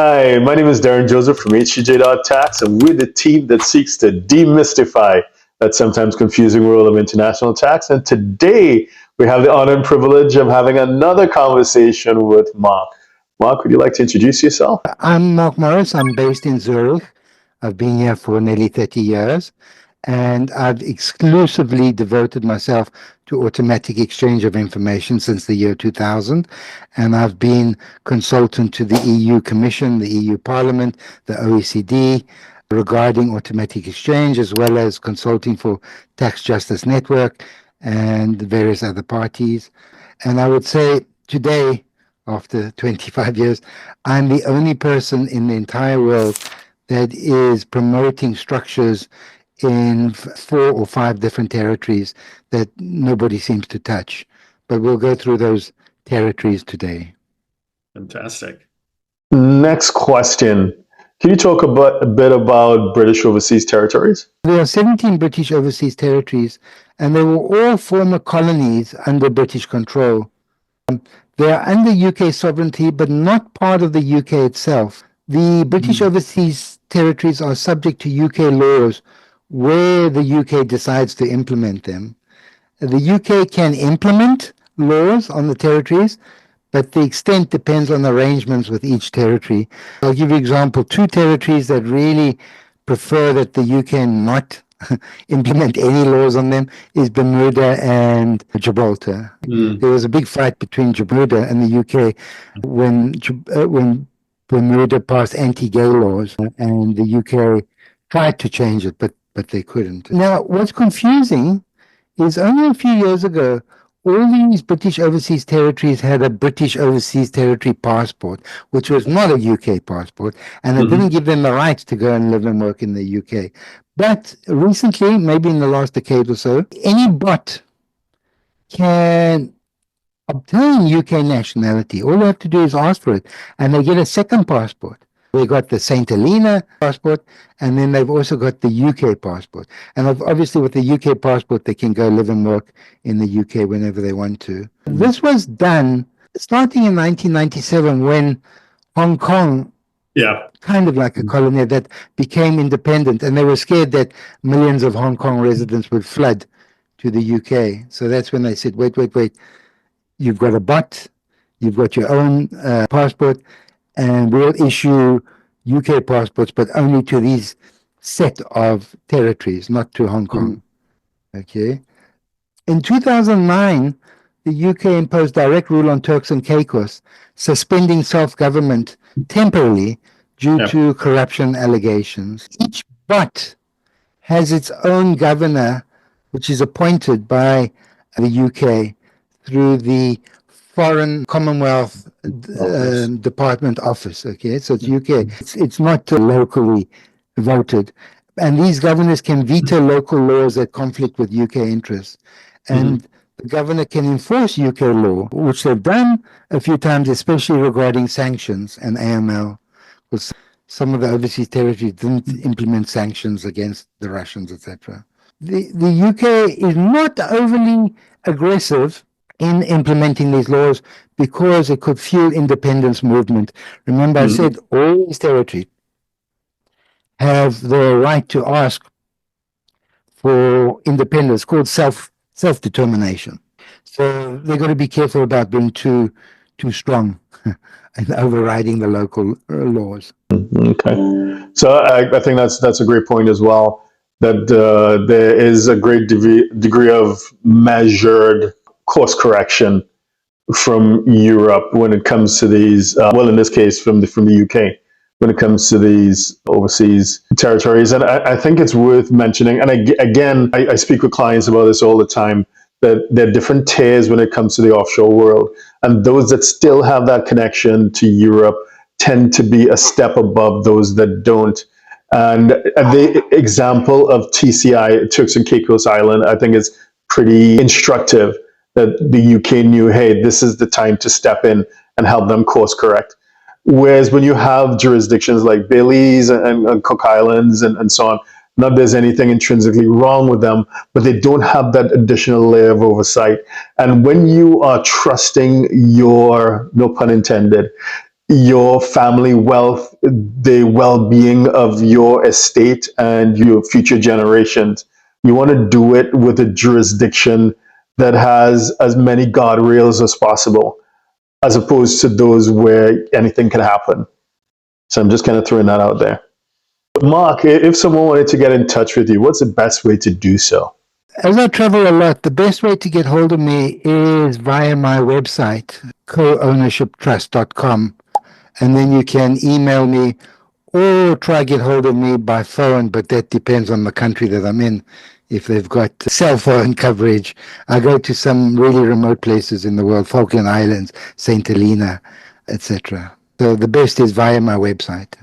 Hi, my name is Darren Joseph from HCJ.tax, and we're the team that seeks to demystify that sometimes confusing world of international tax. And today we have the honor and privilege of having another conversation with Mark. Mark, would you like to introduce yourself? I'm Mark Morris. I'm based in Zurich. I've been here for nearly 30 years, and I've exclusively devoted myself to automatic exchange of information since the year 2000. And I've been consultant to the EU Commission, the EU Parliament, the OECD regarding automatic exchange, as well as consulting for Tax Justice Network and various other parties. And I would say today, after 25 years, I'm the only person in the entire world that is promoting structures in 4 or 5 different territories that nobody seems to touch. But we'll go through those territories today. Fantastic. Next question. Can you talk a bit about British Overseas Territories? There are 17 British Overseas Territories, and they were all former colonies under British control. They are under UK sovereignty, but not part of the UK itself. The British Overseas Territories are subject to UK laws where the UK decides to implement them. The UK can implement laws on the territories, but the extent depends on arrangements with each territory. I'll give you an example. 2 territories that really prefer that the UK not implement any laws on them is Bermuda and Gibraltar. There was a big fight between Bermuda and the UK when Bermuda passed anti-gay laws, and the UK tried to change it, but they couldn't. Now, what's confusing is only a few years ago, all these British Overseas Territories had a British Overseas Territory passport, which was not a UK passport, and it didn't give them the right to go and live and work in the UK. But recently, maybe in the last decade or so, any bot can obtain UK nationality. All they have to do is ask for it, and they get a second passport. They got the St. Helena passport, and then they've also got the UK passport. And obviously with the UK passport, they can go live and work in the UK whenever they want to. This was done starting in 1997 when Hong Kong, kind of like a colony, that became independent, and they were scared that millions of Hong Kong residents would flood to the UK. So that's when they said, wait, you've got a bot, you've got your own passport, and we'll issue UK passports, but only to these set of territories, not to Hong Kong. Okay. In 2009, the UK imposed direct rule on Turks and Caicos, suspending self-government temporarily due to corruption allegations. Each bot has its own governor, which is appointed by the UK through the Foreign Commonwealth Department Office. Okay, so it's UK. It's not locally voted, and these governors can veto local laws that conflict with UK interests, and the governor can enforce UK law, which they've done a few times, especially regarding sanctions and AML, because some of the overseas territories didn't implement sanctions against the Russians, etc. The UK is not overly aggressive in implementing these laws because it could fuel independence movement. Remember, I said all these territories have the right to ask for independence, called self-determination. So they've got to be careful about being too strong and overriding the local laws. Okay, so I think that's a great point as well. That there is a great degree of measured course correction from Europe when it comes to these, well, in this case, from the UK, when it comes to these overseas territories. And I think it's worth mentioning, and I speak with clients about this all the time, that there are different tiers when it comes to the offshore world. And those that still have that connection to Europe tend to be a step above those that don't. And the example of TCI, Turks and Caicos Island, I think is pretty instructive, that the UK knew, hey, this is the time to step in and help them course correct. Whereas when you have jurisdictions like Belize and Cook Islands and so on, not there's anything intrinsically wrong with them, but they don't have that additional layer of oversight. And when you are trusting your, no pun intended, your family wealth, the well-being of your estate and your future generations. You want to do it with a jurisdiction that has as many guardrails as possible, as opposed to those where anything can happen. So I'm just kind of throwing that out there. Mark, if someone wanted to get in touch with you, what's the best way to do so? As I travel a lot, the best way to get hold of me is via my website, co-ownershiptrust.com. And then you can email me or try to get hold of me by phone, but that depends on the country that I'm in. If they've got cell phone coverage, I go to some really remote places in the world, Falkland Islands, St. Helena, etc. So the best is via my website.